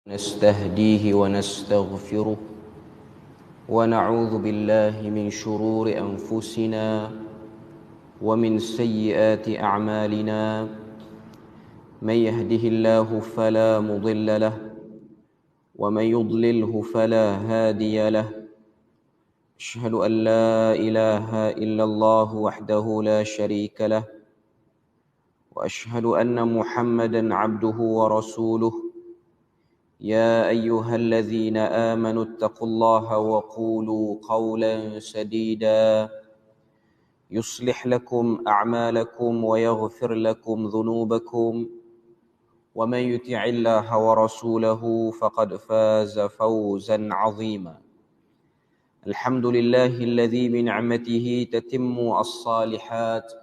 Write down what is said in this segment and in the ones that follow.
نستهديه ونستغفره ونعوذ بالله من شرور أنفسنا ومن سيئات أعمالنا من يهده الله فلا مضل له ومن يضلله فلا هادي له أشهد أن لا إله إلا الله وحده لا شريك له وأشهد أن محمدا عبده ورسوله يا أيها الذين آمنوا اتقوا الله وقولوا قولا سديدا يصلح لكم أعمالكم ويغفر لكم ذنوبكم ومن يطع الله ورسوله فقد فاز فوزا عظيما الحمد لله الذي بنعمته تتم الصالحات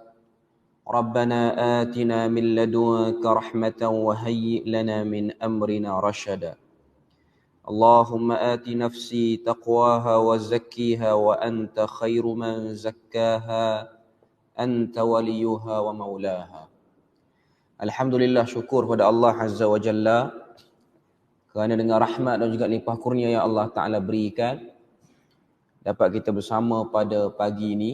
ربنا آتنا من لدنك رحمة وهيئ لنا من أمرنا رشدا اللهم آت نفسي تقواها وزكيها وأنت خير من زكاها أنت وليها ومولاها. Alhamdulillah, syukur pada Allah Azza wa Jalla kerana dengan rahmat dan juga limpah kurnia yang Allah Ta'ala berikan dapat kita bersama pada pagi ini.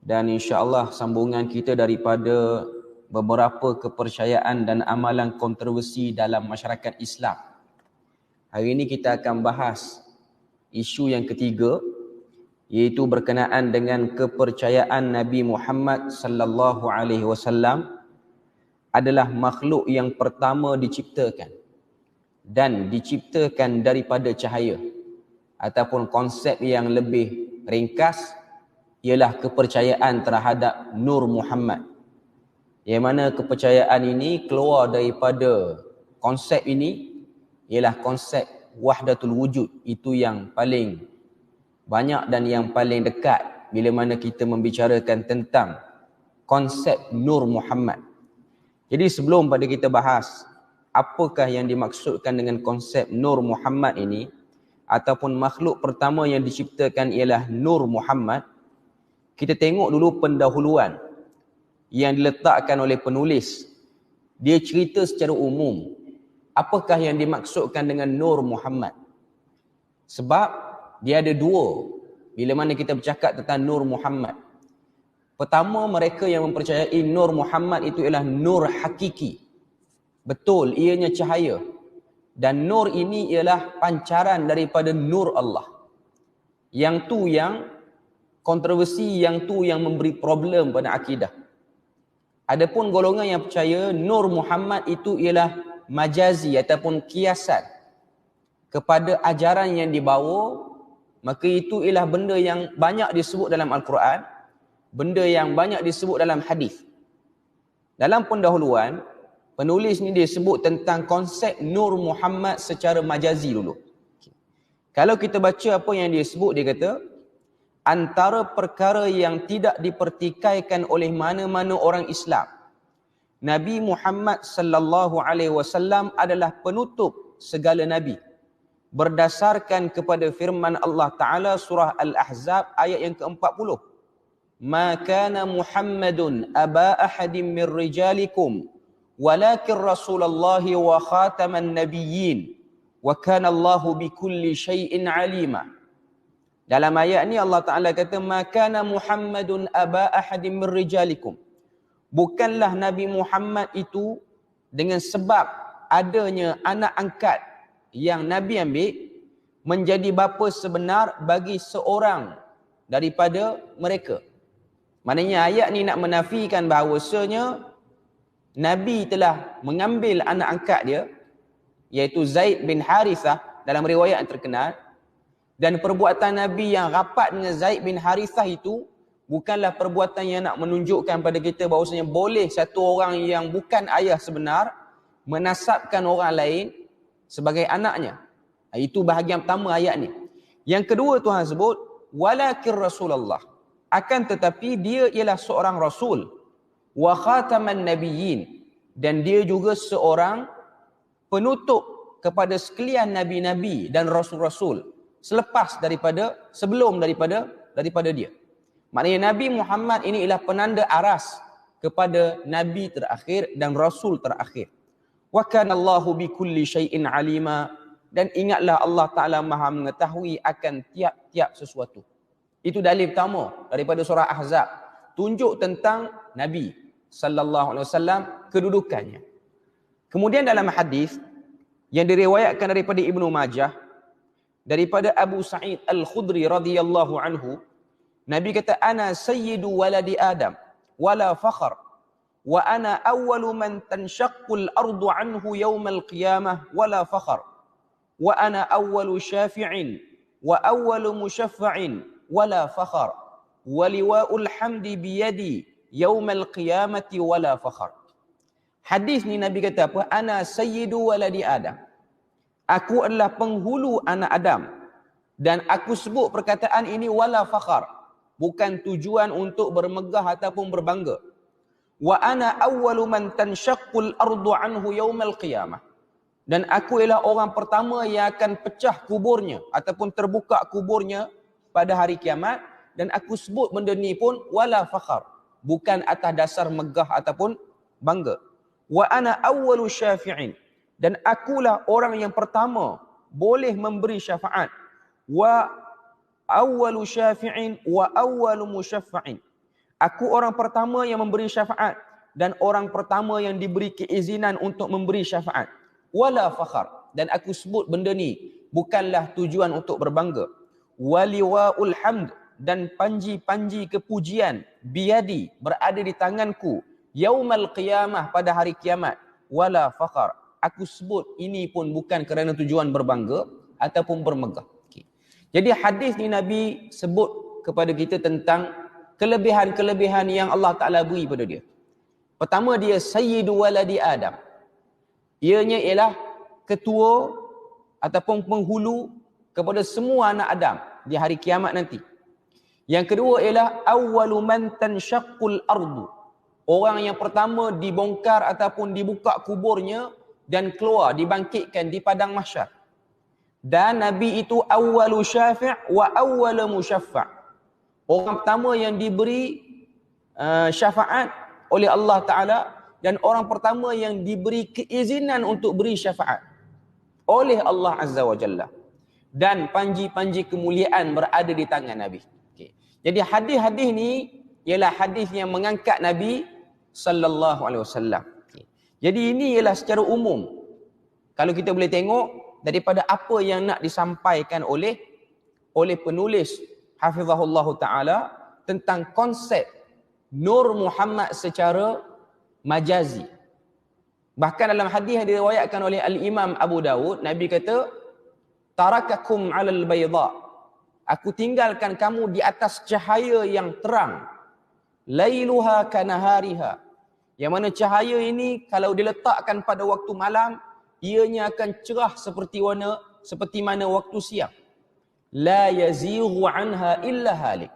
Dan insya-Allah sambungan kita daripada beberapa kepercayaan dan amalan kontroversi dalam masyarakat Islam. Hari ini kita akan bahas isu yang ketiga, iaitu berkenaan dengan kepercayaan Nabi Muhammad sallallahu alaihi wasallam adalah makhluk yang pertama diciptakan dan diciptakan daripada cahaya, ataupun konsep yang lebih ringkas ialah kepercayaan terhadap Nur Muhammad. Yang mana kepercayaan ini keluar daripada konsep ini ialah konsep wahdatul wujud. Itu yang paling banyak dan yang paling dekat bila mana kita membicarakan tentang konsep Nur Muhammad. Jadi sebelum pada kita bahas apakah yang dimaksudkan dengan konsep Nur Muhammad ini, ataupun makhluk pertama yang diciptakan ialah Nur Muhammad, kita tengok dulu pendahuluan yang diletakkan oleh penulis. Dia cerita secara umum apakah yang dimaksudkan dengan Nur Muhammad. Sebab dia ada dua bila mana kita bercakap tentang Nur Muhammad. Pertama, mereka yang mempercayai Nur Muhammad itu ialah nur hakiki. Betul, ianya cahaya. Dan nur ini ialah pancaran daripada nur Allah. Yang tu yang kontroversi, yang tu yang memberi problem pada akidah. Adapun golongan yang percaya Nur Muhammad itu ialah majazi ataupun kiasan kepada ajaran yang dibawa, maka itu ialah benda yang banyak disebut dalam Al-Quran, benda yang banyak disebut dalam hadis. Dalam pendahuluan, penulis ni dia sebut tentang konsep Nur Muhammad secara majazi dulu. Kalau kita baca apa yang dia sebut, dia kata antara perkara yang tidak dipertikaikan oleh mana-mana orang Islam, Nabi Muhammad sallallahu alaihi wasallam adalah penutup segala nabi, berdasarkan kepada firman Allah Taala surah Al-Ahzab ayat yang ke-40. Ma kana Muhammadun aba ahadin min rijalikum walakin Rasulullahi wa khataman nabiyyin wa kana Allahu bikulli syai'in alima. Dalam ayat ni Allah Ta'ala kata, makana Muhammadun aba ahadim min rijalikum. Bukanlah Nabi Muhammad itu dengan sebab adanya anak angkat yang Nabi ambil menjadi bapa sebenar bagi seorang daripada mereka. Maknanya ayat ni nak menafikan bahawasanya Nabi telah mengambil anak angkat dia, iaitu Zaid bin Harithah dalam riwayat yang terkenal. Dan perbuatan Nabi yang rapat dengan Zaid bin Harithah itu bukanlah perbuatan yang nak menunjukkan pada kita bahawasanya boleh satu orang yang bukan ayah sebenar menasabkan orang lain sebagai anaknya. Itu bahagian pertama ayat ni. Yang kedua Tuhan sebut, walakin Rasulullah. Akan tetapi dia ialah seorang Rasul. Wa khataman nabiyyin. Dan dia juga seorang penutup kepada sekalian Nabi-Nabi dan Rasul-Rasul. Sebelum daripada dia. Maknanya Nabi Muhammad ini ialah penanda aras kepada Nabi terakhir dan Rasul terakhir. Wa kana Allahu bikulli syai'in alima, dan ingatlah Allah Taala Maha mengetahui akan tiap-tiap sesuatu. Itu dalil pertama daripada surah Ahzab, tunjuk tentang Nabi sallallahu alaihi wasallam, kedudukannya. Kemudian dalam hadis yang diriwayatkan daripada Ibnu Majah daripada Abu Sa'id Al-Khudri radhiyallahu anhu, Nabi kata, ana sayyidu waladi Adam wala fakhr, wa ana awwalu man tanshaqqul ardu anhu yaumal qiyamah wala fakhr, wa ana awwalu syafi'in wa awwalu musyaffa'in wala fakhr, wa liwa'ul hamdi biyadi yaumal qiyamati wala fakhr. Hadis ni Nabi kata apa? Ana sayyidu waladi Adam. Aku adalah penghulu anak Adam. Dan aku sebut perkataan ini wala fakhr, bukan tujuan untuk bermegah ataupun berbangga. Wa ana awwalu man tanshaqqul ardu anhu yaumal qiyamah. Dan aku ialah orang pertama yang akan pecah kuburnya ataupun terbuka kuburnya pada hari kiamat. Dan aku sebut benda ni pun wala fakhr, bukan atas dasar megah ataupun bangga. Wa ana awwalu syafi'in, dan akulah orang yang pertama boleh memberi syafaat. Wa awwalu syafi'in wa awwalu musyaffa'in. Aku orang pertama yang memberi syafaat dan orang pertama yang diberi keizinan untuk memberi syafaat. Wala fakhr, dan aku sebut benda ni bukanlah tujuan untuk berbangga. Waliwaul hamd, dan panji-panji kepujian biadi, berada di tanganku, yaumal qiyamah, pada hari kiamat, wala fakhr. Aku sebut ini pun bukan kerana tujuan berbangga ataupun bermegah. Jadi hadis ni Nabi sebut kepada kita tentang kelebihan-kelebihan yang Allah Ta'ala beri pada dia. Pertama, dia sayyidu waladi Adam. Ianya ialah ketua ataupun penghulu kepada semua anak Adam di hari kiamat nanti. Yang kedua ialah awwalu man tanshaqqul ardu. Orang yang pertama dibongkar ataupun dibuka kuburnya dan keluar, dibangkitkan di padang mahsyar. Dan Nabi itu awwalu syafi' wa awwalu musyaffa'. Orang pertama yang diberi syafaat oleh Allah Ta'ala dan orang pertama yang diberi keizinan untuk beri syafaat oleh Allah Azza wa Jalla. Dan panji-panji kemuliaan berada di tangan Nabi. Okay. Jadi hadis-hadis ni ialah hadis yang mengangkat Nabi sallallahu alaihi wasallam. Okay. Jadi ini ialah secara umum, kalau kita boleh tengok daripada apa yang nak disampaikan oleh penulis hafizahullah taala tentang konsep Nur Muhammad secara majazi. Bahkan dalam hadis yang diriwayatkan oleh Al-Imam Abu Dawud, Nabi kata, tarakakum 'alal bayda. Aku tinggalkan kamu di atas cahaya yang terang. Lailuha kanahariha. Yang mana cahaya ini kalau diletakkan pada waktu malam, ianya akan cerah seperti mana waktu siang. La yazighu anha illa halik.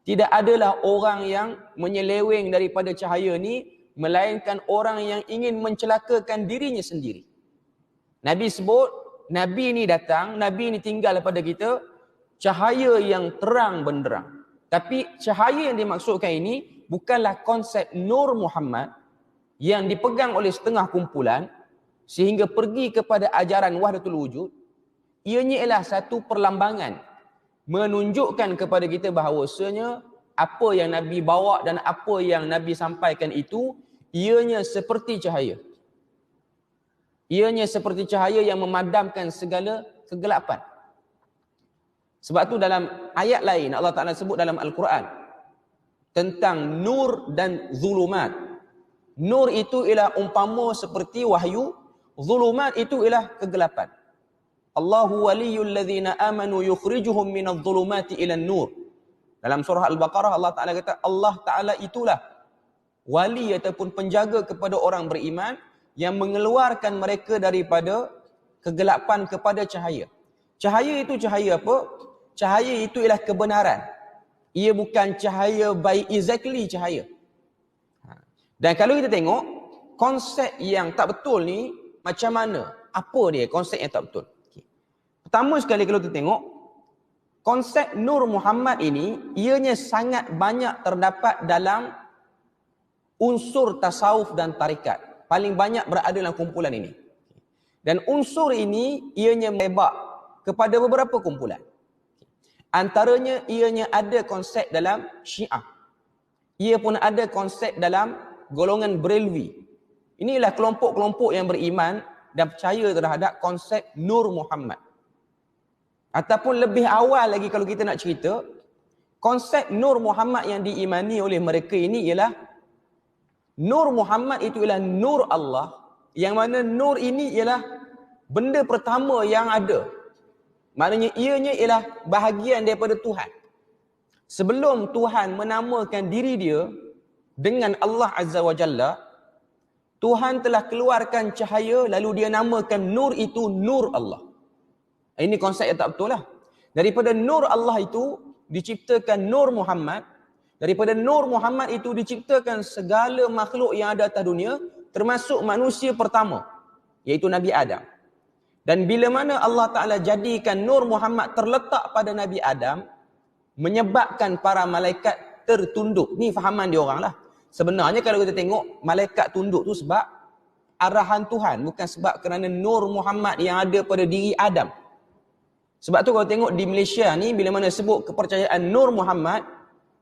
Tidak adalah orang yang menyeleweng daripada cahaya ni melainkan orang yang ingin mencelakakan dirinya sendiri. Nabi sebut, Nabi ni datang, Nabi ni tinggal pada kita cahaya yang terang benderang. Tapi cahaya yang dimaksudkan ini bukanlah konsep Nur Muhammad yang dipegang oleh setengah kumpulan sehingga pergi kepada ajaran wahdatul wujud. Ianya ialah satu perlambangan menunjukkan kepada kita bahawasanya apa yang Nabi bawa dan apa yang Nabi sampaikan itu ianya seperti cahaya. Ianya seperti cahaya yang memadamkan segala kegelapan. Sebab tu dalam ayat lain Allah Ta'ala sebut dalam Al-Quran tentang nur dan zulumat. Nur itu ialah umpama seperti wahyu, zulumat itu ialah kegelapan. Allahu waliyul ladzina amanu yukhrijuhum minadh dhulumati ilan nur. Dalam surah Al-Baqarah Allah Ta'ala kata Allah Ta'ala itulah wali ataupun penjaga kepada orang beriman yang mengeluarkan mereka daripada kegelapan kepada cahaya. Cahaya itu cahaya apa? Cahaya itu ialah kebenaran. Ia bukan cahaya by exactly cahaya. Dan kalau kita tengok konsep yang tak betul ni macam mana? Apa dia konsep yang tak betul? Okay. Pertama sekali kalau kita tengok konsep Nur Muhammad ini ianya sangat banyak terdapat dalam unsur tasawuf dan tarikat. paling banyak berada dalam kumpulan ini. Dan unsur ini ianya melebar kepada beberapa kumpulan. Antaranya ianya ada konsep dalam Syiah. Ia pun ada konsep dalam golongan Brelwi. Inilah kelompok-kelompok yang beriman dan percaya terhadap konsep Nur Muhammad. Ataupun lebih awal lagi kalau kita nak cerita, konsep Nur Muhammad yang diimani oleh mereka ini ialah Nur Muhammad itu ialah Nur Allah, yang mana Nur ini ialah benda pertama yang ada. Maknanya ianya ialah bahagian daripada Tuhan. Sebelum Tuhan menamakan diri dia dengan Allah Azza wa Jalla, Tuhan telah keluarkan cahaya lalu dia namakan Nur itu Nur Allah. Ini konsep yang tak betul lah. Daripada Nur Allah itu diciptakan Nur Muhammad. Daripada Nur Muhammad itu diciptakan segala makhluk yang ada atas dunia, termasuk manusia pertama, iaitu Nabi Adam. Dan bila mana Allah Ta'ala jadikan Nur Muhammad terletak pada Nabi Adam, menyebabkan para malaikat tertunduk. Ni fahaman dia orang lah. Sebenarnya kalau kita tengok, malaikat tunduk tu sebab arahan Tuhan, bukan sebab kerana Nur Muhammad yang ada pada diri Adam. Sebab tu kalau tengok di Malaysia ni, bila mana sebut kepercayaan Nur Muhammad,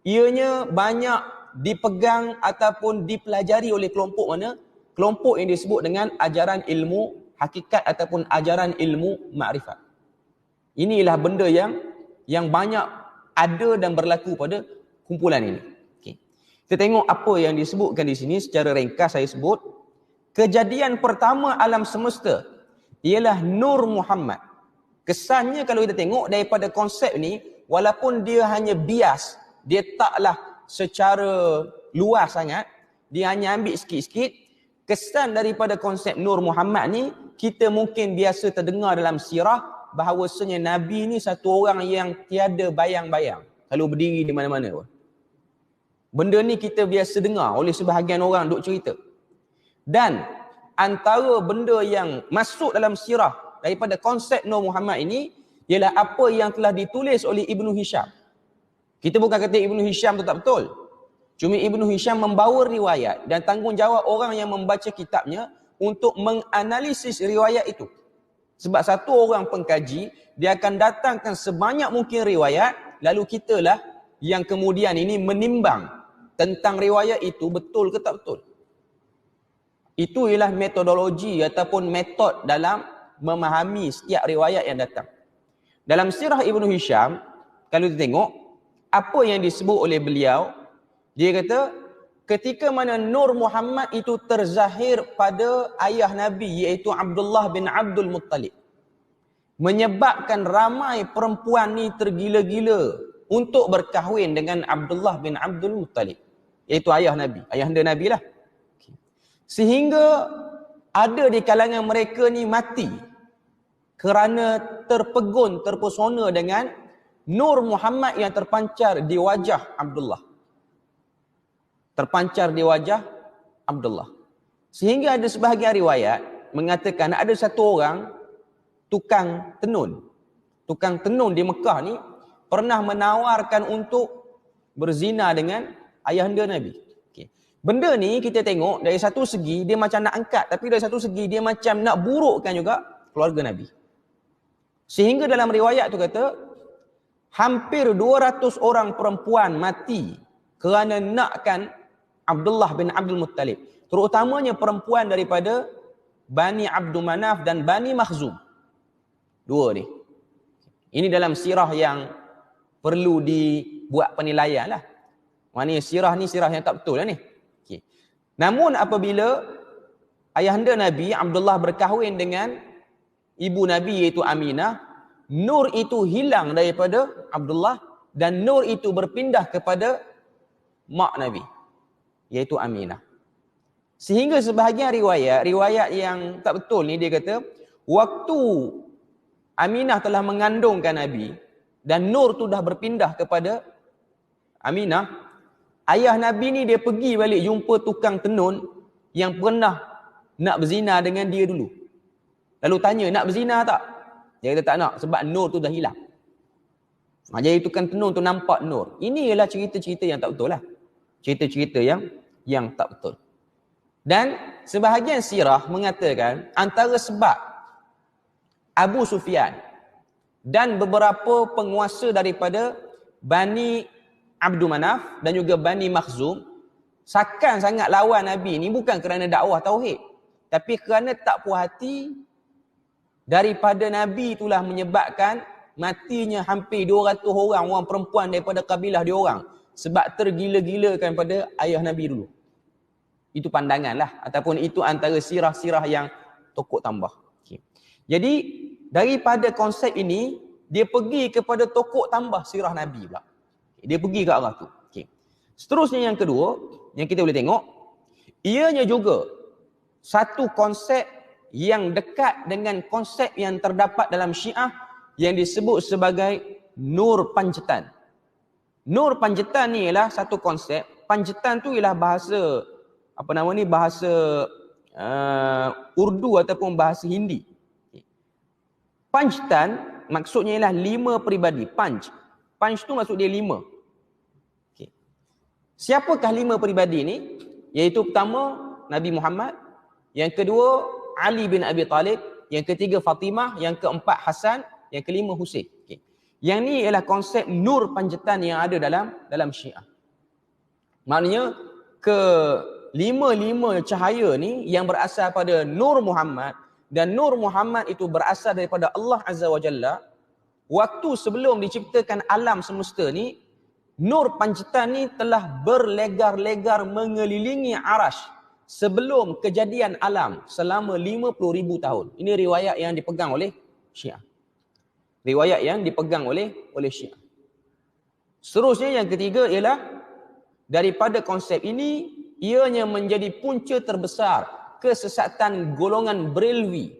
ianya banyak dipegang ataupun dipelajari oleh kelompok mana? Kelompok yang disebut dengan ajaran ilmu hakikat ataupun ajaran ilmu makrifat. Inilah benda yang banyak ada dan berlaku pada kumpulan ini. Okay. Kita tengok apa yang disebutkan di sini secara ringkas saya sebut. Kejadian pertama alam semesta ialah Nur Muhammad. Kesannya kalau kita tengok daripada konsep ni, walaupun dia hanya bias, dia taklah secara luas sangat, dia hanya ambil sikit-sikit, kesan daripada konsep Nur Muhammad ni, kita mungkin biasa terdengar dalam sirah, bahawasanya Nabi ni satu orang yang tiada bayang-bayang kalau berdiri di mana-mana pun. Benda ni kita biasa dengar oleh sebahagian orang duk cerita. Dan antara benda yang masuk dalam sirah daripada konsep Nur Muhammad ini ialah apa yang telah ditulis oleh Ibnu Hisham. Kita bukan kata Ibnu Hisham tu tak betul. Cuma Ibnu Hisham membawa riwayat dan tanggungjawab orang yang membaca kitabnya untuk menganalisis riwayat itu. Sebab satu orang pengkaji, dia akan datangkan sebanyak mungkin riwayat, lalu kitalah yang kemudian ini menimbang tentang riwayat itu betul ke tak betul. Itu ialah metodologi ataupun metod dalam memahami setiap riwayat yang datang. Dalam sirah Ibnu Hisham, kalau kita tengok, apa yang disebut oleh beliau, dia kata, ketika mana Nur Muhammad itu terzahir pada ayah Nabi, iaitu Abdullah bin Abdul Muttalib, menyebabkan ramai perempuan ni tergila-gila untuk berkahwin dengan Abdullah bin Abdul Muttalib, iaitu ayah Nabi, ayahanda Nabi lah. Sehingga ada di kalangan mereka ni mati kerana terpegun, terpesona dengan Nur Muhammad yang terpancar di wajah Abdullah. Terpancar di wajah Abdullah. Sehingga ada sebahagian riwayat mengatakan ada satu orang tukang tenun. Tukang tenun di Mekah ni pernah menawarkan untuk berzina dengan ayahanda Nabi. Okay. Benda ni kita tengok dari satu segi dia macam nak angkat, tapi dari satu segi dia macam nak burukkan juga keluarga Nabi. Sehingga dalam riwayat tu kata, hampir 200 orang perempuan mati kerana nakkan Abdullah bin Abdul Muttalib. Terutamanya perempuan daripada Bani Abdul Manaf dan Bani Makhzum. Dua ni. Ini dalam sirah yang perlu dibuat penilaian lah. Maknanya sirah ni sirah yang tak betul lah ni. Okay. Namun apabila ayahanda Nabi Abdullah berkahwin dengan ibu Nabi iaitu Aminah, nur itu hilang daripada Abdullah dan nur itu berpindah kepada mak Nabi iaitu Aminah. Sehingga sebahagian riwayat yang tak betul ni dia kata waktu Aminah telah mengandungkan Nabi dan nur tu dah berpindah kepada Aminah, ayah Nabi ni dia pergi balik jumpa tukang tenun yang pernah nak berzina dengan dia dulu. Lalu tanya, nak berzina tak? Dia kata tak nak sebab nur tu dah hilang. Jadi tukang tenun tu nampak nur. Ini ialah cerita-cerita yang tak betul lah. Cerita-cerita yang tak betul. Dan sebahagian sirah mengatakan antara sebab Abu Sufyan dan beberapa penguasa daripada Bani Abdul Manaf dan juga Bani Makhzum sakan sangat lawan Nabi ni bukan kerana dakwah tauhid, tapi kerana tak puas hati daripada Nabi itulah menyebabkan matinya hampir 200 orang perempuan daripada kabilah dia orang sebab tergila-gilakan pada ayah Nabi dulu. Itu pandangan lah, ataupun itu antara sirah-sirah yang Tokoh tambah. Okay. Jadi daripada konsep ini dia pergi kepada Tokoh tambah sirah Nabi pula. Dia pergi ke arah tu. Okay. Seterusnya yang kedua yang kita boleh tengok, ianya juga satu konsep yang dekat dengan konsep yang terdapat dalam Syiah yang disebut sebagai Nur Panjatan. Nur Panjatan ni ialah satu konsep. Panjatan tu ialah bahasa bahasa Urdu ataupun bahasa Hindi. Panjatan maksudnya ialah 5 peribadi. Panj tu maksud dia 5. Okay. Siapakah 5 peribadi ni? Iaitu pertama Nabi Muhammad, yang kedua Ali bin Abi Talib, yang ketiga Fatimah, yang keempat Hasan, yang kelima Husain. Okay. Yang ni ialah konsep nur panjatan yang ada dalam Syiah. Maknanya lima cahaya ni yang berasal pada Nur Muhammad, dan Nur Muhammad itu berasal daripada Allah Azza wa Jalla. Waktu sebelum diciptakan alam semesta ni, Nur Panjatan ni telah berlegar-legar mengelilingi arash sebelum kejadian alam selama 50,000 tahun. Ini riwayat yang dipegang oleh Syiah. Riwayat yang dipegang oleh Syiah. Seterusnya yang ketiga ialah daripada konsep ini, ianya menjadi punca terbesar kesesatan golongan Brelvi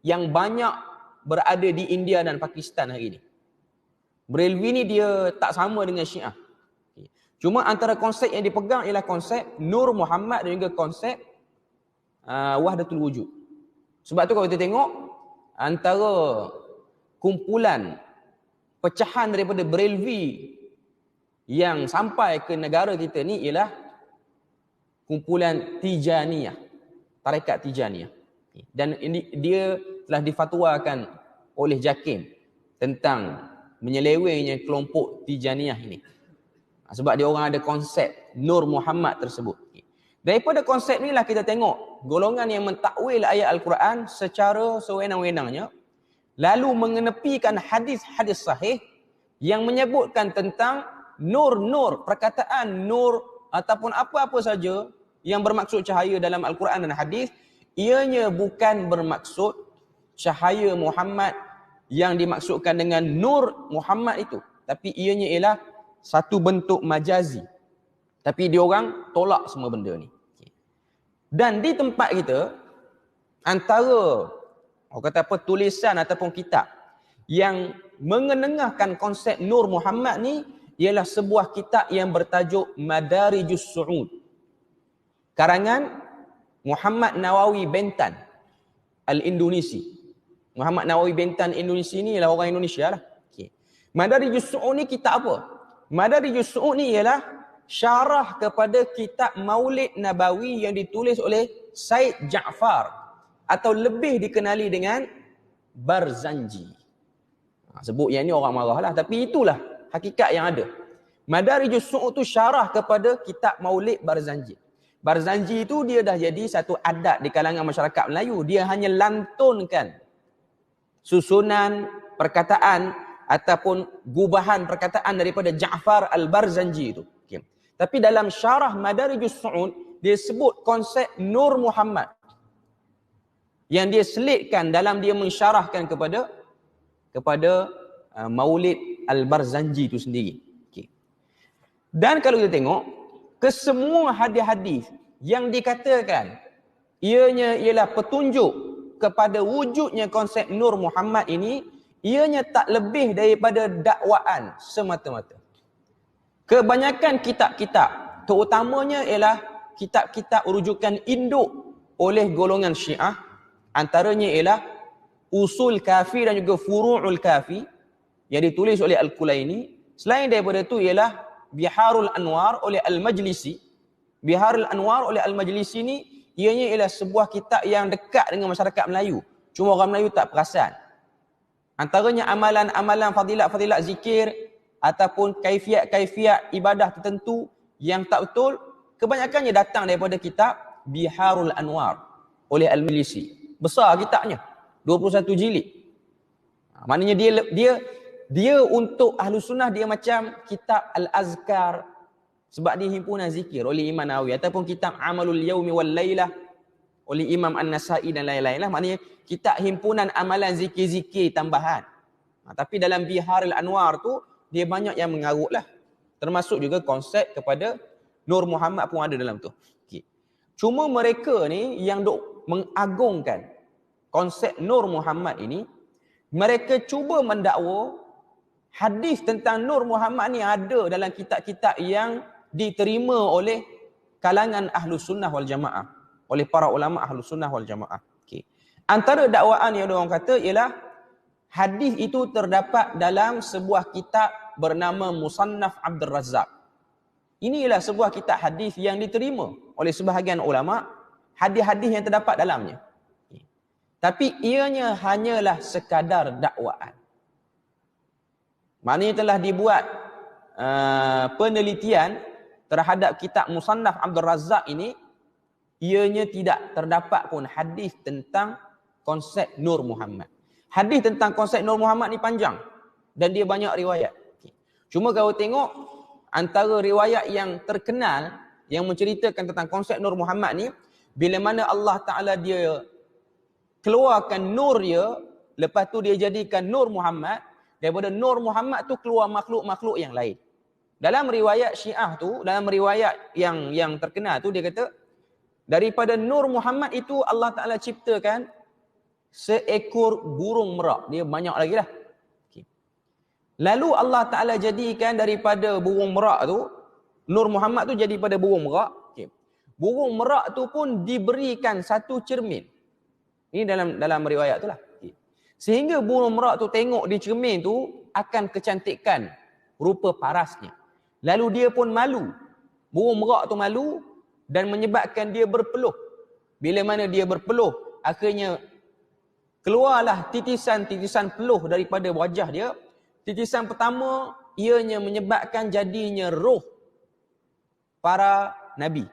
yang banyak berada di India dan Pakistan hari ini. Brelvi ni dia tak sama dengan Syiah. Cuma antara konsep yang dipegang ialah konsep Nur Muhammad dan juga konsep Wahdatul Wujud. Sebab tu kalau kita tengok antara kumpulan pecahan daripada Brelvi yang sampai ke negara kita ni ialah kumpulan Tijaniyah, tarekat Tijaniyah. Dan ini dia telah difatwakan oleh JAKIM tentang menyelewengnya kelompok Tijaniyah ini. Sebab dia orang ada konsep Nur Muhammad tersebut. Daripada konsep inilah kita tengok golongan yang mentakwil ayat Al-Quran secara sewenang-wenangnya, lalu mengenepikan hadis-hadis sahih yang menyebutkan tentang nur-nur, perkataan nur ataupun apa-apa saja yang bermaksud cahaya dalam Al-Quran dan hadis, ianya bukan bermaksud cahaya Muhammad yang dimaksudkan dengan Nur Muhammad itu, tapi ianya ialah satu bentuk majazi. Tapi diorang tolak semua benda ni. Dan di tempat kita, antara tulisan ataupun kitab yang mengenengahkan konsep Nur Muhammad ni ialah sebuah kitab yang bertajuk Madarijus Su'ud, karangan Muhammad Nawawi Bentan Al-Indonesi. Muhammad Nawawi Bentan Indonesi ni ialah orang Indonesia lah. Okay. Madarijus Su'ud ni kitab apa? Madarijus Su'ud ni ialah syarah kepada kitab Maulid Nabawi yang ditulis oleh Said Ja'far atau lebih dikenali dengan Barzanji. Sebut yang ni orang marah lah, tapi itulah hakikat yang ada. Madarijus Su'ud tu syarah kepada kitab Maulid Barzanji. Barzanji itu dia dah jadi satu adat di kalangan masyarakat Melayu. Dia hanya lantunkan susunan perkataan ataupun gubahan perkataan daripada Ja'far Al-Barzanji itu. Okay. Tapi dalam syarah Madarijus Su'ud, dia sebut konsep Nur Muhammad yang dia selitkan dalam dia mensyarahkan kepada Maulid Al-Barzanji itu sendiri. Okay. Dan kalau kita tengok, kesemua hadis-hadis yang dikatakan ianya ialah petunjuk kepada wujudnya konsep Nur Muhammad ini, ianya tak lebih daripada dakwaan semata-mata. Kebanyakan kitab-kitab, terutamanya ialah kitab-kitab rujukan induk oleh golongan Syiah, antaranya ialah Usul Kafi dan juga Furu'ul Kafi yang ditulis oleh Al-Kulaini. Selain daripada itu ialah Biharul Anwar oleh Al-Majlisi. Biharul Anwar oleh Al-Majlisi ni ianya ialah sebuah kitab yang dekat dengan masyarakat Melayu. Cuma orang Melayu tak perasan. Antaranya amalan-amalan fadilat-fadilat zikir ataupun kaifiat-kaifiat ibadah tertentu yang tak betul, kebanyakannya datang daripada kitab Biharul Anwar oleh Al-Milisi. Besar kitabnya, 21 jilid. Maknanya dia untuk ahlu sunnah dia macam kitab Al-Azkar sebab dia himpunan zikir oleh Imam Nawawi, ataupun kitab Amalul Yaumi wal Lailah oleh Imam An-Nasai dan lain-lain lah. Maknanya kitab himpunan amalan zikir-zikir tambahan. Tapi dalam Biharul Anwar tu dia banyak yang mengarut lah. Termasuk juga konsep kepada Nur Muhammad pun ada dalam tu. Okay. Cuma mereka ni yang duk mengagungkan konsep Nur Muhammad ini, mereka cuba mendakwa hadis tentang Nur Muhammad ni ada dalam kitab-kitab yang diterima oleh kalangan ahlu sunnah wal jamaah, oleh para ulama ahlu sunnah wal jamaah. Okay. Antara dakwaan yang orang kata ialah hadis itu terdapat dalam sebuah kitab bernama Musannaf Abdul Razzaq. Ini ialah sebuah kitab hadis yang diterima oleh sebahagian ulama, hadis-hadis yang terdapat dalamnya. Tapi ianya hanyalah sekadar dakwaan. Maknanya telah dibuat penelitian terhadap kitab Musannaf Abdul Razzaq ini, ianya tidak terdapat pun hadis tentang konsep Nur Muhammad. Hadis tentang konsep Nur Muhammad ni panjang dan dia banyak riwayat. Cuma kalau tengok antara riwayat yang terkenal yang menceritakan tentang konsep Nur Muhammad ni, bila mana Allah Ta'ala dia keluarkan nur dia, lepas tu dia jadikan Nur Muhammad, daripada Nur Muhammad tu keluar makhluk-makhluk yang lain. Dalam riwayat Syiah tu, dalam riwayat yang terkenal tu, dia kata daripada Nur Muhammad itu Allah Ta'ala ciptakan seekor burung merak. Dia banyak lagi lah. Okay. Lalu Allah Ta'ala jadikan daripada burung merak tu, Nur Muhammad tu jadi pada burung merak. Okay. Burung merak tu pun diberikan satu cermin. Ini dalam riwayat tu lah. Okay. Sehingga burung merak tu tengok di cermin tu akan kecantikan rupa parasnya. Lalu dia pun malu. Burung merak tu malu dan menyebabkan dia berpeluh. Bila mana dia berpeluh, akhirnya keluarlah titisan-titisan peluh daripada wajah dia. Titisan pertama, ianya menyebabkan jadinya roh para nabi.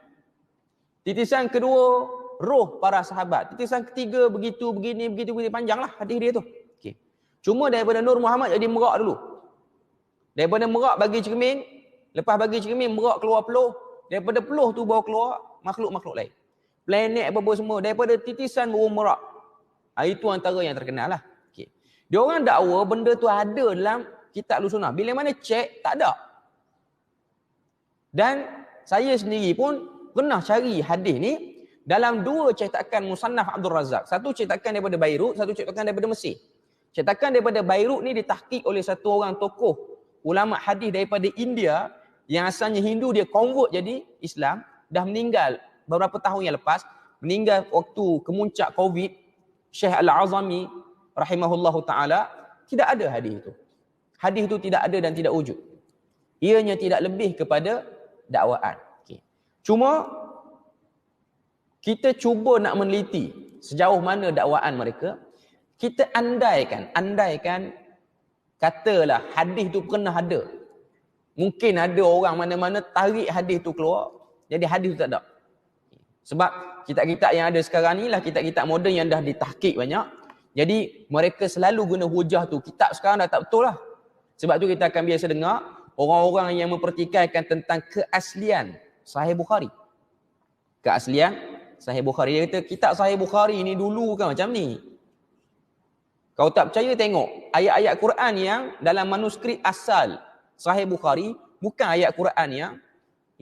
Titisan kedua, roh para sahabat. Titisan ketiga begitu panjanglah hadis dia tu. Okay. Cuma daripada Nur Muhammad jadi merak dulu. Daripada merak bagi cermin, lepas bagi cermin merak keluar peluh, daripada peluh tu baru keluar makhluk-makhluk lain. Planet apa-apa semua daripada titisan burung merak. Itu antara yang terkenal lah. Okay. Dia orang dakwa benda tu ada dalam kitab Sunnah. Bila mana cek, tak ada. Dan saya sendiri pun pernah cari hadis ni dalam dua cetakan Musannaf Abdul Razzaq. Satu cetakan daripada Beirut, satu cetakan daripada Mesir. Cetakan daripada Beirut ni ditahqiq oleh satu orang tokoh ulama hadis daripada India yang asalnya Hindu, dia convert jadi Islam, dah meninggal beberapa tahun yang lepas, meninggal waktu kemuncak Covid. Syekh Al-Azami rahimahullahu taala, tidak ada hadis itu. Hadis itu tidak ada dan tidak wujud. Ianya tidak lebih kepada dakwaan. Okay. Cuma kita cuba nak meneliti sejauh mana dakwaan mereka. Kita andaikan katalah hadis tu pernah ada. Mungkin ada orang mana-mana tarik hadis tu keluar, jadi hadis tu tak ada. Sebab kitab-kitab yang ada sekarang ni lah kitab-kitab moden yang dah ditahqiq banyak. Jadi mereka selalu guna hujah tu. Kitab sekarang dah tak betul lah. Sebab tu kita akan biasa dengar orang-orang yang mempertikaikan tentang keaslian Sahih Bukhari. Keaslian Sahih Bukhari. Dia kata kitab Sahih Bukhari ni dulu kan macam ni. Kau tak percaya, tengok ayat-ayat Quran yang dalam manuskrip asal Sahih Bukhari, bukan ayat Quran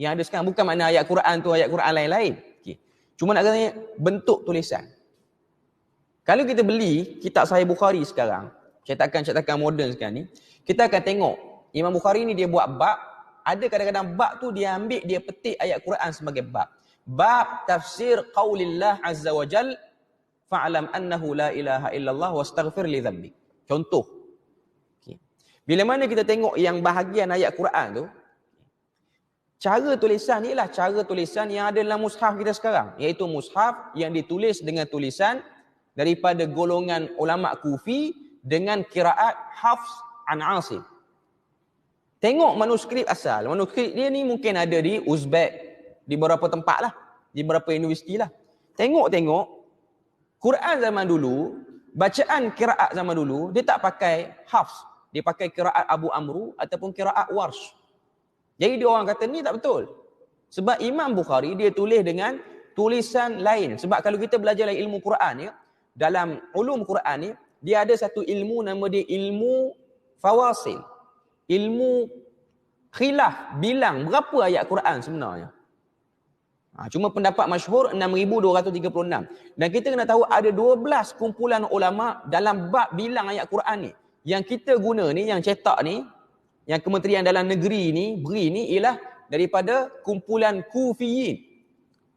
yang ada sekarang. Bukan makna ayat Quran tu ayat Quran lain-lain. Okay. Cuma nak katanya bentuk tulisan. Kalau kita beli kitab Sahih Bukhari sekarang, cetakan-cetakan moden sekarang ni, kita akan tengok Imam Bukhari ni dia buat bab. Ada kadang-kadang bab tu dia ambil, dia petik ayat Quran sebagai bab. Bab tafsir qaulillah azza wa jal, fa'lam annahu la ilaha illallah wastaghfir li dhanbik. Contoh. Okay. Bila mana kita tengok yang bahagian ayat Quran tu, Cara tulisan ni ialah cara tulisan yang ada dalam mushaf kita sekarang, iaitu mushaf yang ditulis dengan tulisan daripada golongan ulama Kufi dengan qiraat Hafs an Asim. Tengok manuskrip asal. Manuskrip dia ni mungkin ada di Uzbek, di beberapa tempat lah, di beberapa universiti lah. Tengok Quran zaman dulu, bacaan qiraat zaman dulu, dia tak pakai Hafs. Dia pakai qiraat Abu Amru ataupun qiraat Warsh. Jadi dia orang kata ni tak betul. Sebab Imam Bukhari dia tulis dengan tulisan lain. Sebab kalau kita belajar ilmu Quran ya, dalam ulum Quran ni, dia ada satu ilmu nama dia ilmu fawasil. Ilmu khilaf, bilang berapa ayat Quran sebenarnya. Cuma pendapat masyhur 6,236. Dan kita kena tahu ada 12 kumpulan ulama dalam bab bilang ayat Quran ni. Yang kita guna ni, yang cetak ni, yang Kementerian Dalam Negeri ni beri ni ialah daripada kumpulan Kufiyin.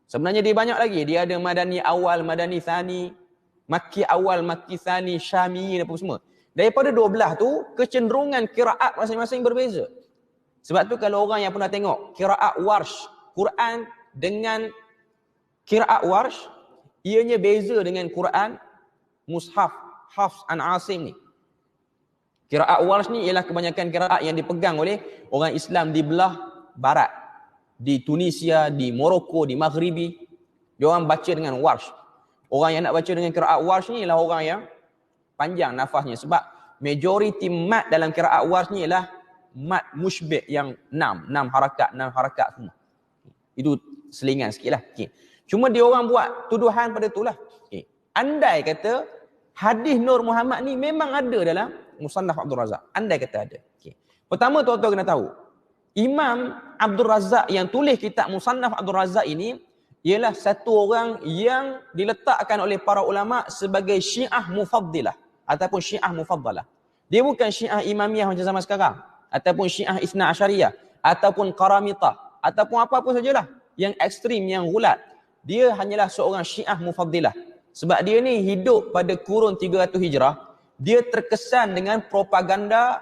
Sebenarnya dia banyak lagi. Dia ada Madani Awal, Madani Thani, Makki Awal, Makki Thani, Syamiyin apa semua. Daripada 12 tu, kecenderungan qiraat masing-masing berbeza. Sebab tu kalau orang yang pernah tengok qiraat Warsh, Quran dengan qiraat Warsh, ianya beza dengan Quran Mushaf Hafs an Asim ni. Qiraat Warsh ni ialah kebanyakan qiraat yang dipegang oleh orang Islam di belah barat. Di Tunisia, di Morocco, di Maghribi. Dia orang baca dengan Warsh. Orang yang nak baca dengan qiraat Warsh ni ialah orang yang panjang nafasnya. Sebab majoriti mat dalam qiraat Warsh ni ialah mat mushbih yang 6 harakat semua. Itu selingan sikit lah. Okay. Cuma dia orang buat tuduhan pada tu lah. Okay. Andai kata hadis Nur Muhammad ni memang ada dalam Musannaf Abdul Razak. Andai kata ada. Okay. Pertama tuan-tuan kena tahu, Imam Abdul Razak yang tulis kitab Musannaf Abdul Razak ini ialah satu orang yang diletakkan oleh para ulama sebagai Syiah Mufaddilah ataupun Syiah Mufaddalah. Dia bukan Syiah Imamiyah macam zaman sekarang, ataupun Syiah Isna Asyariyah, ataupun Qaramitah, ataupun apa-apa sajalah yang ekstrim, yang gulat. Dia hanyalah seorang Syiah Mufaddilah. Sebab dia ni hidup pada kurun 300 Hijrah. Dia terkesan dengan propaganda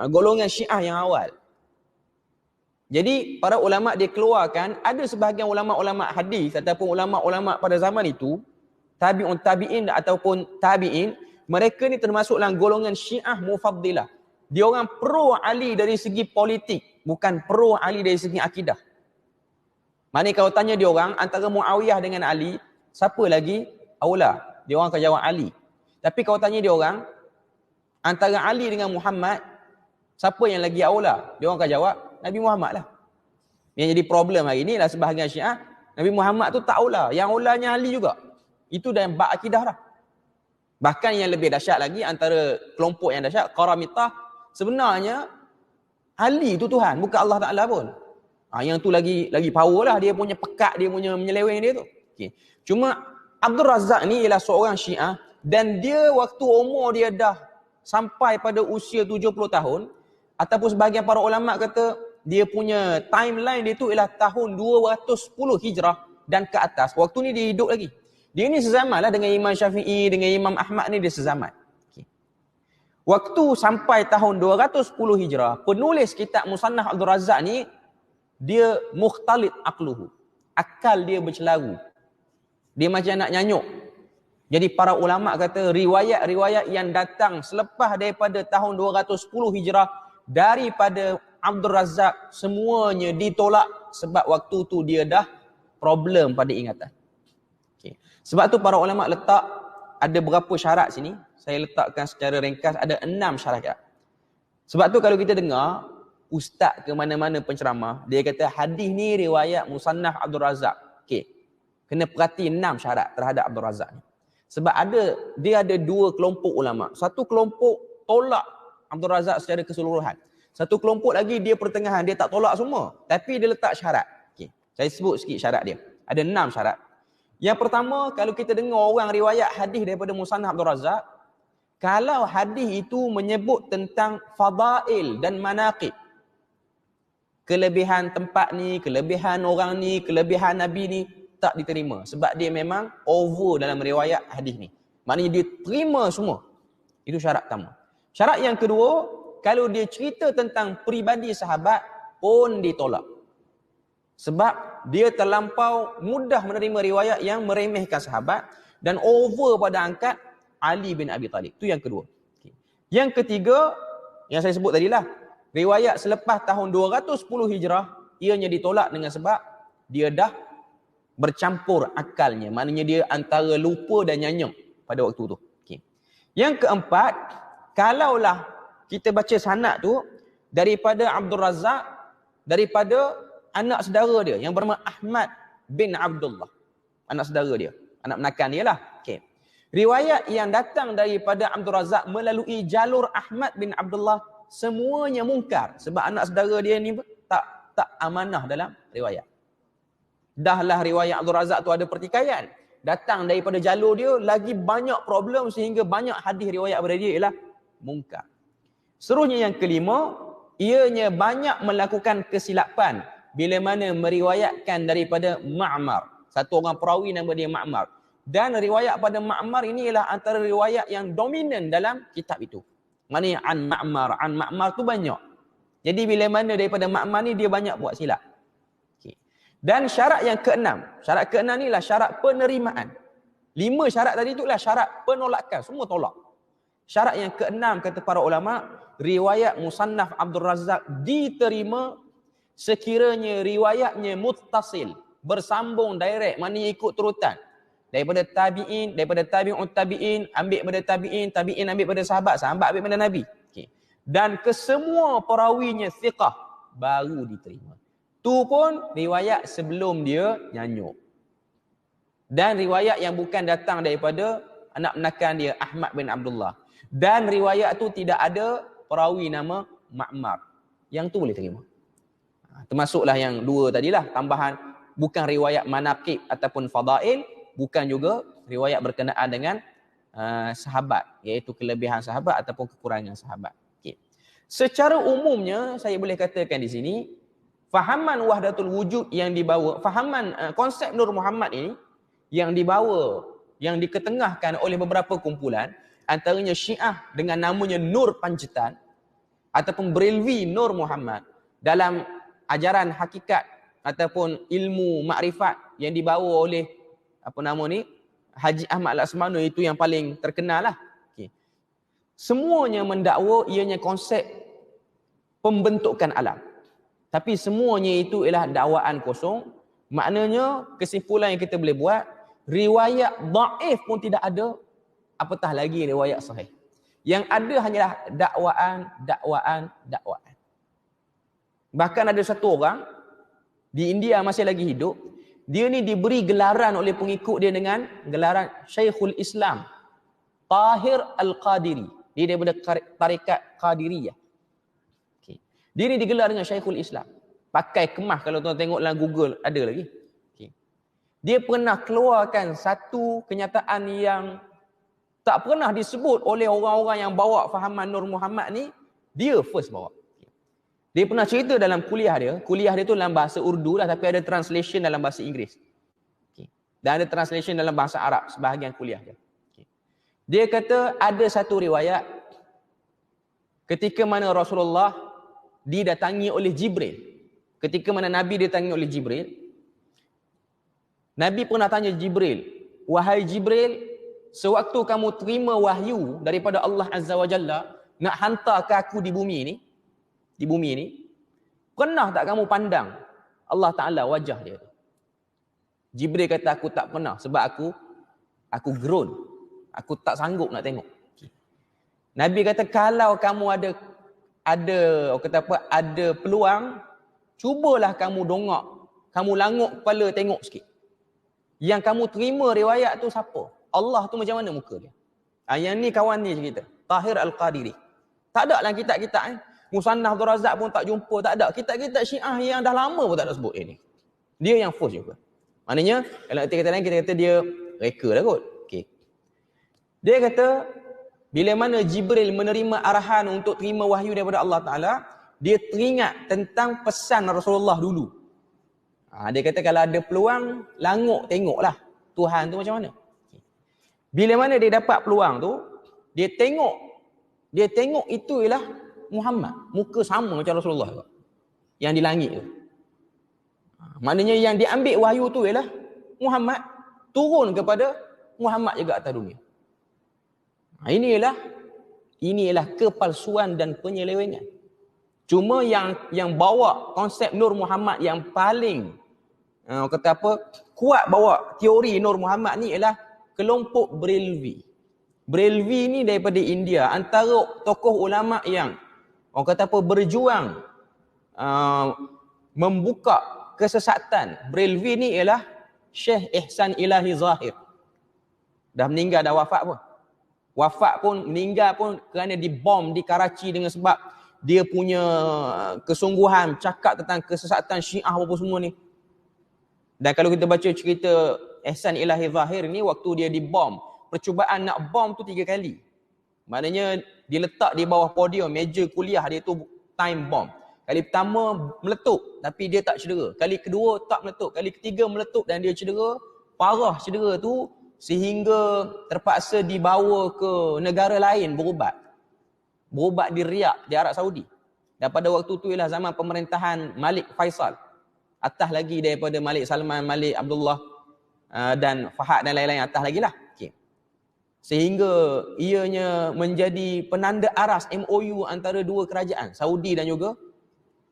golongan Syiah yang awal. Jadi para ulama dia keluarkan, ada sebahagian ulama-ulama hadis ataupun ulama-ulama pada zaman itu, tabi'un tabi'in ataupun tabi'in, mereka ni termasuk dalam golongan Syiah Mufaddilah. Dia orang pro Ali dari segi politik, bukan pro Ali dari segi akidah. Maknanya kalau tanya dia orang antara Muawiyah dengan Ali, siapa lagi aula? Dia orang akan jawab Ali. Tapi kalau tanya dia orang antara Ali dengan Muhammad, siapa yang lagi aula? Dia orang akan jawab Nabi Muhammad lah. Yang jadi problem hari ni lah sebahagian Syiah, Nabi Muhammad tu tak aula, yang aulanya Ali juga. Itu dalam bab akidah lah. Bahkan yang lebih dahsyat lagi, antara kelompok yang dahsyat, Qaramitah, sebenarnya Ali tu Tuhan, bukan Allah Ta'ala pun. Yang tu lagi power lah, dia punya pekat, dia punya menyeleweng dia tu. Okay. Cuma Abdul Razak ni ialah seorang Syiah, dan dia waktu umur dia dah sampai pada usia 70 tahun, ataupun sebahagian para ulama kata dia punya timeline dia tu ialah tahun 210 Hijrah dan ke atas. Waktu ni dia hidup lagi. Dia ni sezaman lah dengan Imam Syafi'i, dengan Imam Ahmad ni dia sezaman. Okay. Waktu sampai tahun 210 Hijrah, penulis kitab Musannaf Abdul Razak ni, dia mukhtalit aqluhu. Akal dia bercelaru. Dia macam nak nyanyuk. Jadi para ulama kata riwayat-riwayat yang datang selepas daripada tahun 210 Hijrah daripada Abdul Razak semuanya ditolak sebab waktu tu dia dah problem pada ingatan. Okay. Sebab tu para ulama letak ada berapa syarat sini. Saya letakkan secara ringkas ada 6 syarat. Sebab tu kalau kita dengar ustaz ke mana-mana penceramah, dia kata hadis ni riwayat Musannaf Abdul Razak. Okey. Kena perhati 6 syarat terhadap Abdul Razak ni. Sebab dia ada 2 kelompok ulama. Satu kelompok tolak Abdul Razak secara keseluruhan. Satu kelompok lagi dia pertengahan, dia tak tolak semua, tapi dia letak syarat. Okey. Saya sebut sikit syarat dia. Ada 6 syarat. Yang pertama, kalau kita dengar orang riwayat hadis daripada Musannaf Abdul Razak, kalau hadis itu menyebut tentang fadail dan manaqib, kelebihan tempat ni, kelebihan orang ni, kelebihan Nabi ni, tak diterima. Sebab dia memang over dalam riwayat hadis ni. Maknanya dia terima semua. Itu syarat pertama. Syarat yang kedua, kalau dia cerita tentang peribadi sahabat pun ditolak. Sebab dia terlampau mudah menerima riwayat yang meremehkan sahabat dan over pada angkat Ali bin Abi Talib. Itu yang kedua. Yang ketiga, yang saya sebut tadilah, riwayat selepas tahun 210 Hijrah, ianya ditolak dengan sebab dia dah bercampur akalnya. Maknanya dia antara lupa dan nyanyuk pada waktu tu. Yang keempat, kalaulah kita baca sanad tu daripada Abdul Razak, daripada anak saudara dia yang bernama Ahmad bin Abdullah. Anak saudara dia, anak menakan dia lah. Riwayat yang datang daripada Abdul Razak melalui jalur Ahmad bin Abdullah semuanya mungkar. Sebab anak saudara dia ni tak amanah dalam riwayat. Dahlah riwayat Abdul Razak tu ada pertikaian. Datang daripada jalur dia lagi banyak problem sehingga banyak hadis riwayat daripada dia ialah mungkar. Seterusnya yang kelima, ianya banyak melakukan kesilapan bila mana meriwayatkan daripada Ma'mar. Satu orang perawi nama dia Ma'mar. Dan riwayat pada Ma'mar ini ialah antara riwayat yang dominan dalam kitab itu. Maknanya an Ma'mar tu banyak. Jadi bila mana daripada Ma'mar ni dia banyak buat silap. Dan syarat yang keenam ni lah syarat penerimaan. 5 syarat tadi tu lah syarat penolakan, semua tolak. Syarat yang keenam kata para ulama, riwayat Musannaf Abdul Razak diterima sekiranya riwayatnya muttasil, bersambung direct, maknanya ikut turutan. Daripada tabi'in, daripada tabi'un tabi'in, ambil pada tabi'in, tabi'in ambil pada sahabat, sahabat ambil pada Nabi. Dan kesemua perawinya thiqah, baru diterima. Tu pun riwayat sebelum dia nyanyuk. Dan riwayat yang bukan datang daripada anak menakan dia, Ahmad bin Abdullah. Dan riwayat tu tidak ada perawi nama Ma'mar. Yang tu boleh terima. Termasuklah yang 2 tadilah, tambahan bukan riwayat manaqib ataupun fadail, bukan juga riwayat berkenaan dengan sahabat, iaitu kelebihan sahabat ataupun kekurangan sahabat. Secara umumnya saya boleh katakan di sini, fahaman wahdatul wujud yang dibawa, fahaman konsep Nur Muhammad ini yang dibawa, yang diketengahkan oleh beberapa kumpulan, antaranya Syiah dengan namanya Nur Panjaitan ataupun Berilwi Nur Muhammad, dalam ajaran hakikat ataupun ilmu makrifat yang dibawa oleh Haji Ahmad Laksmana, itu yang paling terkenal lah. Semuanya mendakwa ianya konsep pembentukan alam. Tapi semuanya itu ialah dakwaan kosong. Maknanya kesimpulan yang kita boleh buat, riwayat dhaif pun tidak ada, apatah lagi riwayat sahih. Yang ada hanyalah dakwaan. Bahkan ada satu orang di India masih lagi hidup, dia ni diberi gelaran oleh pengikut dia dengan gelaran Syekhul Islam Tahir Al-Qadiri. Dia daripada tarikat Qadiriyah. Dia ni digelar dengan Syekhul Islam. Pakai kemah, kalau tuan tengok dalam Google ada lagi. Dia pernah keluarkan satu kenyataan yang tak pernah disebut oleh orang-orang yang bawa fahaman Nur Muhammad ni. Dia first bawa. Dia pernah cerita dalam kuliah dia tu dalam bahasa Urdu lah, tapi ada translation dalam bahasa Inggeris. Dan ada translation dalam bahasa Arab sebahagian kuliah dia. Dia kata ada satu riwayat ketika mana Rasulullah didatangi oleh Jibril. Ketika mana Nabi didatangi oleh Jibril, Nabi pernah tanya Jibril, "Wahai Jibril, sewaktu kamu terima wahyu daripada Allah Azza wa Jalla, nak hantar ke aku di bumi ni, pernah tak kamu pandang Allah Ta'ala wajah dia?" Jibril kata, "Aku tak pernah, sebab aku gerun. Aku tak sanggup nak tengok." Nabi kata, "Kalau kamu ada peluang, cubalah kamu dongak, kamu languk kepala tengok sikit. Yang kamu terima riwayat tu siapa? Allah tu macam mana muka dia?" Yang ni kawan ni cerita, Tahir Al-Qadiri. Tak ada dalam kitab-kitab Musannaf Abdul Razak pun tak jumpa, tak ada. Kitab-kitab Syiah yang dah lama pun tak ada sebut ini. Dia yang first juga. Maknanya, kalau kita kata dia reka lah kot. Okay. Dia kata, bila mana Jibril menerima arahan untuk terima wahyu daripada Allah Ta'ala, dia teringat tentang pesan Rasulullah dulu. Dia kata kalau ada peluang, languk tengoklah Tuhan tu macam mana. Okay. Bila mana dia dapat peluang tu, dia tengok itu ialah Muhammad. Muka sama macam Rasulullah tu, yang di langit tu. Maknanya yang diambil wahyu tu ialah Muhammad, turun kepada Muhammad juga atas dunia. Ini ialah kepalsuan dan penyelewengan. Cuma yang bawa konsep Nur Muhammad yang paling kata apa, kuat bawa teori Nur Muhammad ni ialah kelompok Brelvi. Brelvi ni daripada India, antara tokoh ulama yang orang kata apa, berjuang membuka kesesatan. Brelvi ni ialah Syekh Ihsan Ilahi Zahir. Dah meninggal, dah wafat pun. Meninggal pun kerana dibom di Karachi dengan sebab dia punya kesungguhan cakap tentang kesesatan Syiah apa semua ni. Dan kalau kita baca cerita Ihsan Ilahi Zahir ni, waktu dia dibom, percubaan nak bom tu 3 kali. Maknanya diletak di bawah podium, meja kuliah dia tu time bomb. Kali pertama meletup tapi dia tak cedera. Kali kedua tak meletup. Kali ketiga meletup dan dia cedera. Parah cedera tu sehingga terpaksa dibawa ke negara lain berubat. Berubat di Riyadh, di Arab Saudi. Dan pada waktu tu ialah zaman pemerintahan Malik Faisal. Atas lagi daripada Malik Salman, Malik Abdullah dan Fahad dan lain-lain, atas lagi lah. Okay. Sehingga ianya menjadi penanda aras MOU antara dua kerajaan, Saudi dan juga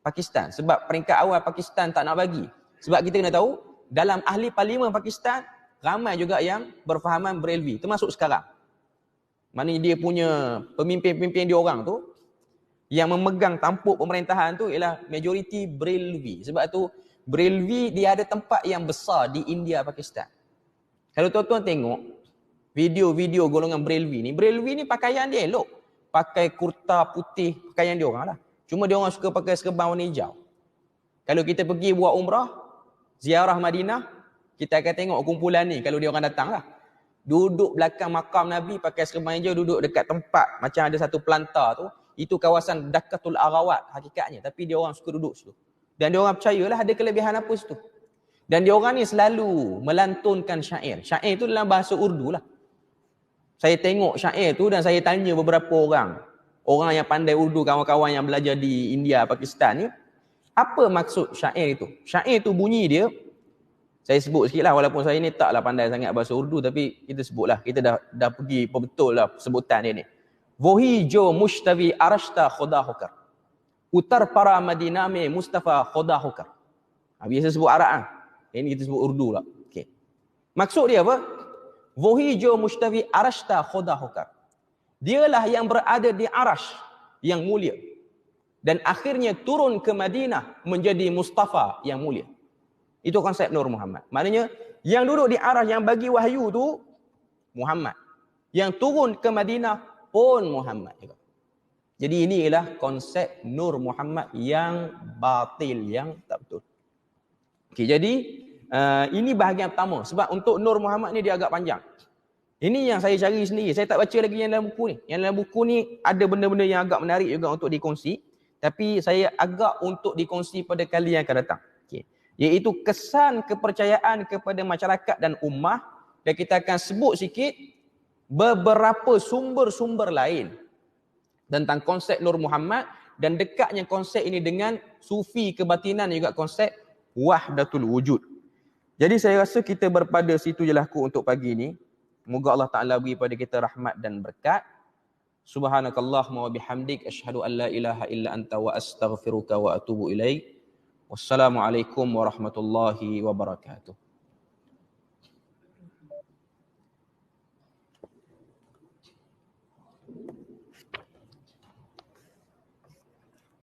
Pakistan. Sebab peringkat awal Pakistan tak nak bagi. Sebab kita kena tahu, dalam ahli parlimen Pakistan, ramai juga yang berfahaman Brelvi, termasuk sekarang. Maknanya dia punya pemimpin-pemimpin dia orang tu, yang memegang tampuk pemerintahan tu ialah majoriti Brelvi. Sebab tu Brelvi dia ada tempat yang besar di India, Pakistan. Kalau tuan-tuan tengok video-video golongan Brelvi ni pakaian dia elok. Pakai kurta putih, pakaian dia orang lah. Cuma dia orang suka pakai serban warna hijau. Kalau kita pergi buat umrah, ziarah Madinah, kita akan tengok kumpulan ni kalau dia orang datang lah. Duduk belakang makam Nabi pakai serban hijau, duduk dekat tempat macam ada satu pelantar tu. Itu kawasan Dakatul Arawat hakikatnya, tapi dia orang suka duduk situ. Dan dia orang percayalah ada kelebihan apa situ. Dan dia orang ni selalu melantunkan syair. Syair tu dalam bahasa Urdu lah. Saya tengok syair tu dan saya tanya beberapa orang yang pandai Urdu, kawan-kawan yang belajar di India, Pakistan ni, apa maksud syair itu? Syair tu bunyi dia, saya sebut sikit lah, walaupun saya ni taklah pandai sangat bahasa Urdu, tapi kita sebut lah, kita dah pergi betul lah sebutan dia ni. Wohi jo mushtavi arashta khoda hokar, utar para Madinah me Mustafa khoda hokar. Biasa sebut Arab lah, ini kita sebut Urdu lah. Okay. Maksud dia apa? Wohi jo mushtavi arashta khoda hokar, dialah yang berada di Arash yang mulia dan akhirnya turun ke Madinah menjadi Mustafa yang mulia. Itu konsep Nur Muhammad. Maknanya yang duduk di Arash yang bagi wahyu tu Muhammad, yang turun ke Madinah pun Muhammad juga. Jadi ini ialah konsep Nur Muhammad yang batil, yang tak betul. Okey, jadi ini bahagian pertama. Sebab untuk Nur Muhammad ni dia agak panjang. Ini yang saya cari sendiri. Saya tak baca lagi yang dalam buku ni. Yang dalam buku ni ada benda-benda yang agak menarik juga untuk dikongsi. Tapi saya agak untuk dikongsi pada kali yang akan datang. Okay. Iaitu kesan kepercayaan kepada masyarakat dan ummah. Dan kita akan sebut sikit beberapa sumber-sumber lain tentang konsep Nur Muhammad. Dan dekatnya konsep ini dengan sufi kebatinan juga konsep wahdatul wujud. Jadi saya rasa kita berpada situ je lah untuk pagi ni. Moga Allah Ta'ala beri pada kita rahmat dan berkat. Subhanakallahumma wa bihamdik. Asyhadu an la ilaha illa anta wa astaghfiruka wa atubu ilaik. Wassalamualaikum warahmatullahi wabarakatuh.